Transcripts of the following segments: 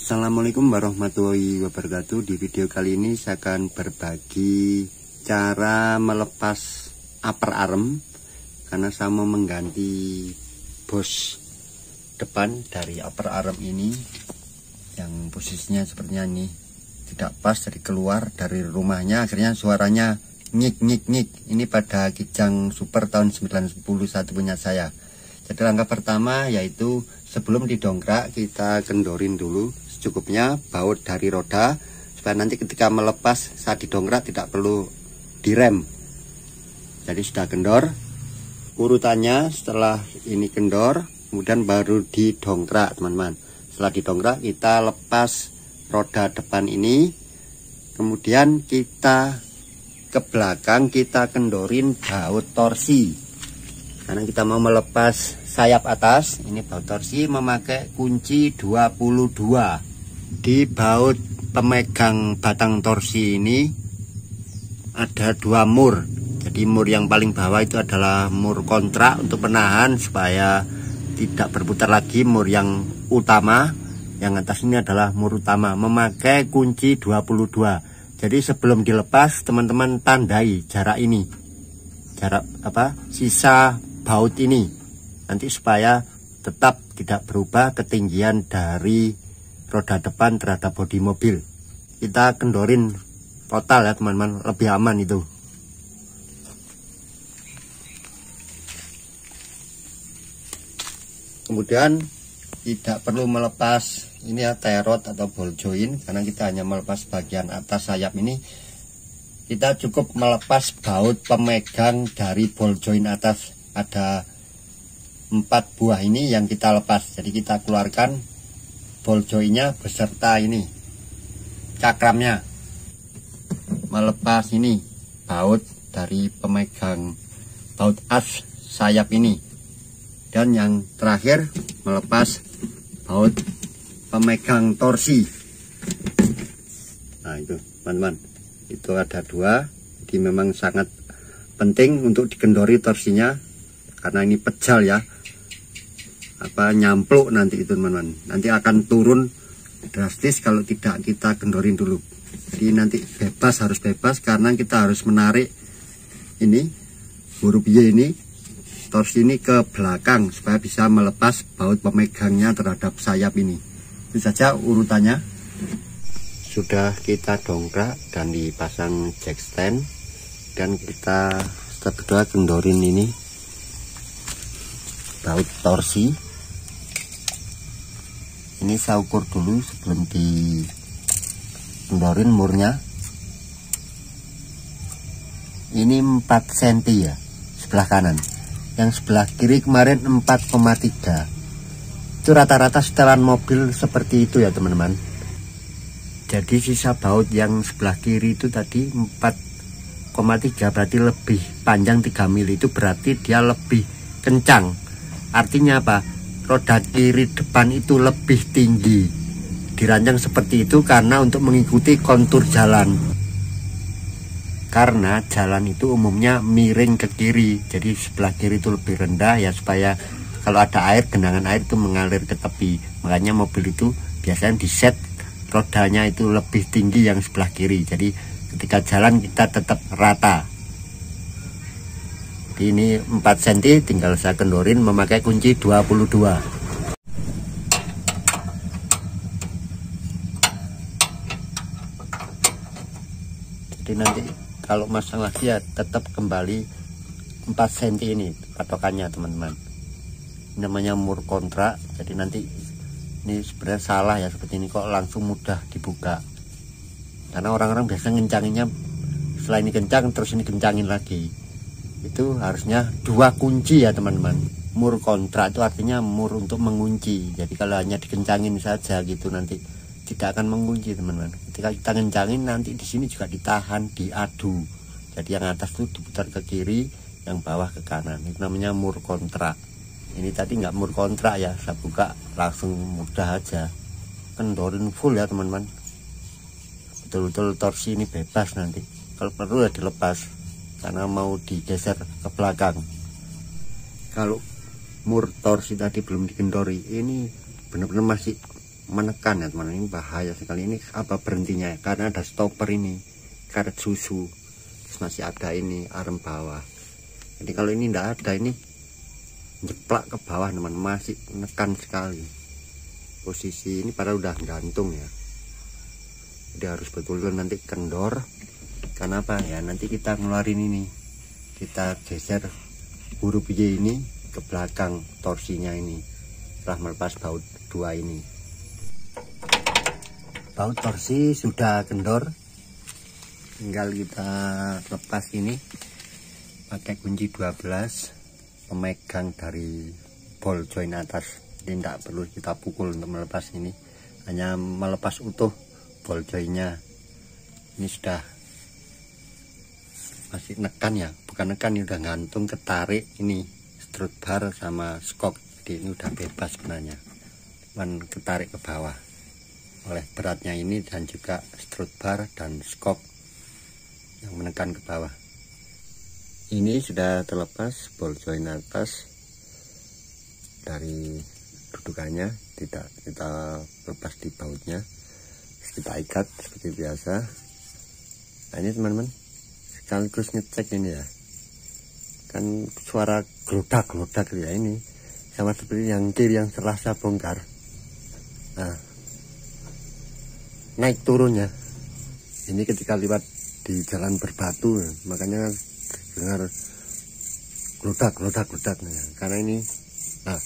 Assalamualaikum warahmatullahi wabarakatuh. Di video kali ini saya akan berbagi cara melepas upper arm, karena saya mau mengganti bos depan dari upper arm ini yang posisinya sepertinya ini tidak pas, jadi keluar dari rumahnya akhirnya suaranya nyik nyik nyik. Ini pada Kijang Super tahun 991 punya saya. Jadi langkah pertama yaitu sebelum didongkrak kita kendorin dulu secukupnya baut dari roda, supaya nanti ketika melepas saat didongkrak tidak perlu direm. Jadi sudah kendor, urutannya setelah ini kendor kemudian baru didongkrak teman-teman. Setelah didongkrak kita lepas roda depan ini, kemudian kita ke belakang kita kendorin baut torsi, karena kita mau melepas sayap atas. Ini baut torsi memakai kunci 22. Di baut pemegang batang torsi ini ada dua mur. Jadi mur yang paling bawah itu adalah mur kontra untuk penahan supaya tidak berputar lagi. Mur yang utama, yang atas ini adalah mur utama, memakai kunci 22. Jadi sebelum dilepas teman-teman tandai jarak ini, jarak sisa baut ini, nanti supaya tetap tidak berubah ketinggian dari roda depan terhadap bodi mobil. Kita kendorin total ya teman-teman, lebih aman itu. Kemudian tidak perlu melepas ini ya tie rod atau ball joint, karena kita hanya melepas bagian atas sayap ini. Kita cukup melepas baut pemegang dari ball joint atas. Ada 4 buah ini yang kita lepas. Jadi kita keluarkan ball jointnya beserta ini cakramnya, melepas ini baut dari pemegang baut as sayap ini, dan yang terakhir melepas baut pemegang torsi. Nah itu teman-teman, itu ada 2. Jadi memang sangat penting untuk dikendori torsinya, karena ini pejal ya, nyampluk nanti itu teman-teman, nanti akan turun drastis kalau tidak kita kendorin dulu. Jadi nanti bebas, harus bebas, karena kita harus menarik ini huruf Y ini, torsi ini ke belakang supaya bisa melepas baut pemegangnya terhadap sayap ini. Itu saja urutannya. Sudah kita dongkrak dan dipasang jack stand, dan kita step kedua kendorin ini baut torsi. Ini saya ukur dulu sebelum dikendorin murnya. Ini 4 cm ya sebelah kanan, yang sebelah kiri kemarin 4,3. Itu rata-rata setelan mobil seperti itu ya teman-teman. Jadi sisa baut yang sebelah kiri itu tadi 4,3, berarti lebih panjang 3 mili. Itu berarti dia lebih kencang. Artinya apa? Roda kiri depan itu lebih tinggi. Dirancang seperti itu karena untuk mengikuti kontur jalan. Karena jalan itu umumnya miring ke kiri, jadi sebelah kiri itu lebih rendah ya, supaya kalau ada air, genangan air itu mengalir ke tepi. Makanya mobil itu biasanya diset rodanya itu lebih tinggi yang sebelah kiri. Jadi ketika jalan kita tetap rata. Ini 4 cm, tinggal saya kendorin memakai kunci 22. Jadi nanti kalau masang lagi ya tetap kembali 4 cm ini patokannya teman-teman. Ini namanya mur kontra. Jadi nanti ini sebenarnya salah ya, seperti ini kok langsung mudah dibuka. Karena orang-orang biasa ngencanginnya setelah ini kencang terus ini kencangin lagi. Itu harusnya 2 kunci ya teman-teman. Mur kontra itu artinya mur untuk mengunci. Jadi kalau hanya dikencangin saja gitu nanti tidak akan mengunci teman-teman. Ketika kita kencangin nanti di sini juga ditahan, diadu. Jadi yang atas itu diputar ke kiri, yang bawah ke kanan. Itu namanya mur kontra. Ini tadi nggak mur kontra ya, saya buka langsung mudah aja. Kendorin full ya teman-teman. Betul-betul torsi ini bebas nanti. Kalau perlu ya dilepas, karena mau digeser ke belakang. Kalau mur torsi tadi belum dikendori, ini benar-benar masih menekan ya teman, ini bahaya sekali. Ini apa berhentinya ya? Karena ada stopper ini, karet susu, terus masih ada ini arem bawah. Jadi kalau ini tidak ada, ini jeplak ke bawah teman, masih menekan sekali. Posisi ini padahal udah gantung ya, jadi harus betul-betul nanti kendor. Karena apa ya, nanti kita ngeluarin ini, kita geser huruf Y ini ke belakang torsinya ini setelah melepas baut dua ini. Baut torsi sudah kendor, tinggal kita lepas ini pakai kunci 12 pemegang dari ball joint atas. Jadi tidak perlu kita pukul untuk melepas ini, hanya melepas utuh ball jointnya. Ini sudah masih nekan ya, bukan nekan, ini udah gantung, ketarik ini strut bar sama skok. Jadi ini udah bebas sebenarnya, cuman ketarik ke bawah oleh beratnya ini dan juga strut bar dan skok yang menekan ke bawah. Ini sudah terlepas ball joint atas dari dudukannya, tidak kita lepas di bautnya, kita ikat seperti biasa. Nah ini teman-teman, sekaligus ngecek ini ya, kan suara gelodak-gelodak ya, ini sama seperti yang kiri yang setelah saya bongkar. Nah, naik turunnya ini ketika lewat di jalan berbatu, makanya dengar gelodak-gelodak ya. Karena ini nah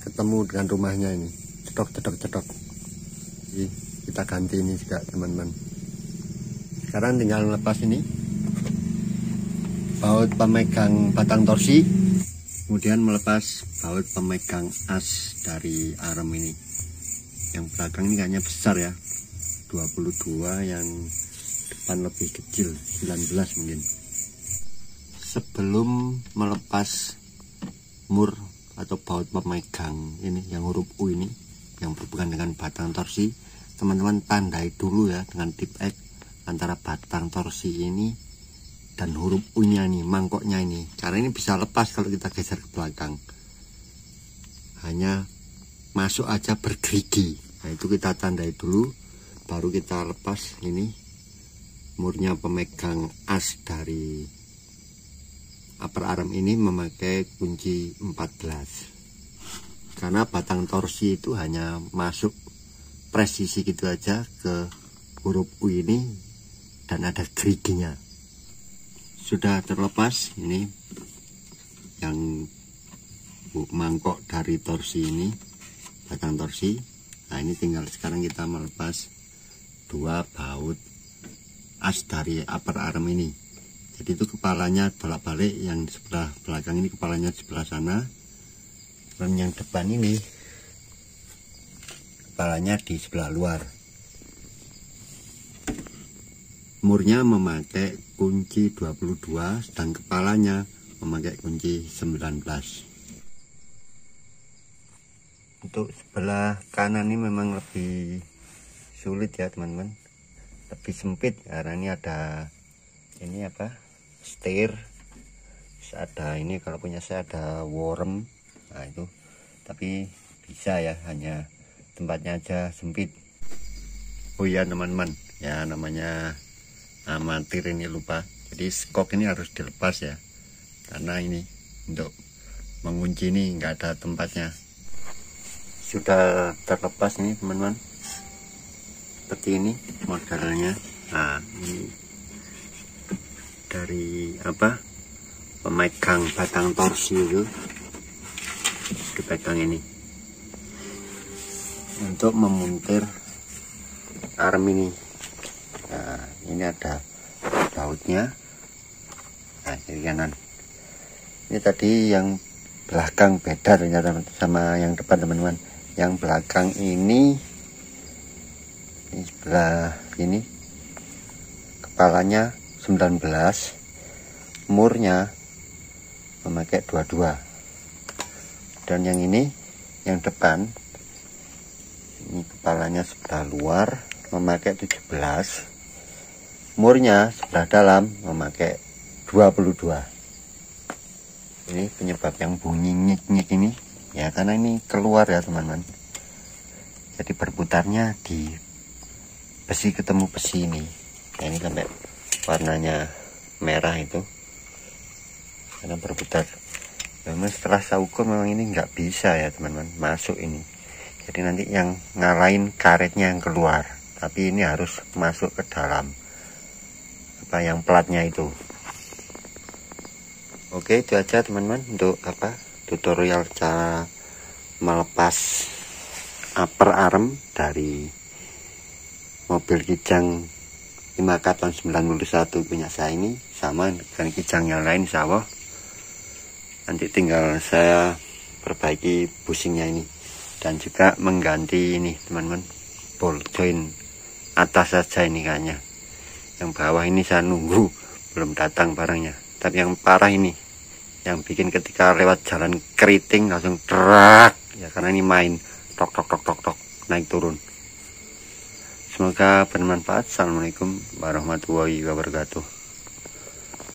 ketemu dengan rumahnya ini, cetok. Jadi kita ganti ini juga teman-teman. Sekarang tinggal lepas ini baut pemegang batang torsi, kemudian melepas baut pemegang as dari arem ini. Yang belakang ini kayaknya besar ya, 22, yang depan lebih kecil, 19 mungkin. Sebelum melepas mur atau baut pemegang ini yang huruf U ini yang berhubungan dengan batang torsi, teman-teman tandai dulu ya dengan tip X antara batang torsi ini dan huruf U nya nih, mangkoknya ini, karena ini bisa lepas kalau kita geser ke belakang, hanya masuk aja bergerigi. Nah itu kita tandai dulu, baru kita lepas ini murnya pemegang as dari upper arm ini memakai kunci 14. Karena batang torsi itu hanya masuk presisi gitu aja ke huruf U ini dan ada geriginya. Sudah terlepas ini yang mangkok dari torsi ini, batang torsi. Nah ini tinggal sekarang kita melepas dua baut as dari upper arm ini. Jadi itu kepalanya bolak-balik, yang sebelah belakang ini kepalanya di sebelah sana, dan yang depan ini kepalanya di sebelah luar. Murnya memakai kunci 22, sedang kepalanya memakai kunci 19. Untuk sebelah kanan ini memang lebih sulit ya teman-teman, lebih sempit karena ini ada ini apa, setir, ada ini, kalau punya saya ada worm. Nah itu, tapi bisa ya, hanya tempatnya aja sempit. Oh iya teman-teman ya, namanya amatir ini lupa, jadi skok ini harus dilepas ya, karena ini untuk mengunci ini nggak ada tempatnya. Sudah terlepas nih teman-teman, seperti ini modelnya. Nah ini dari apa, pemegang batang torsi itu dipegang ini untuk memuntir arm ini. Nah ini ada bautnya, nah kiri kanan. Ini tadi yang belakang beda ternyata sama yang depan teman-teman. Yang belakang ini sebelah ini kepalanya 19, murnya memakai 22, dan yang ini yang depan ini kepalanya sebelah luar memakai 17, murnya sebelah dalam memakai 22. Ini penyebab yang bunyi nyik-nyik ini ya karena ini keluar ya teman-teman. Jadi berputarnya di besi ketemu besi ini. Nah, ini sampai warnanya merah itu karena berputar. Memang setelah saya ukur memang ini nggak bisa ya teman-teman masuk ini. Jadi nanti yang ngalahin karetnya yang keluar, tapi ini harus masuk ke dalam apa yang platnya itu. Oke, itu aja teman-teman untuk tutorial cara melepas upper arm dari mobil Kijang 5K tahun 91 punya saya ini, sama dengan Kijang yang lain insya Allah. Nanti tinggal saya perbaiki bushingnya ini dan juga mengganti ini teman-teman, ball joint atas saja ini kayaknya. Yang bawah ini saya nunggu belum datang barangnya. Tapi yang parah ini, yang bikin ketika lewat jalan keriting langsung terak ya, karena ini main tok tok tok tok tok naik turun. Semoga bermanfaat. Assalamualaikum warahmatullahi wabarakatuh.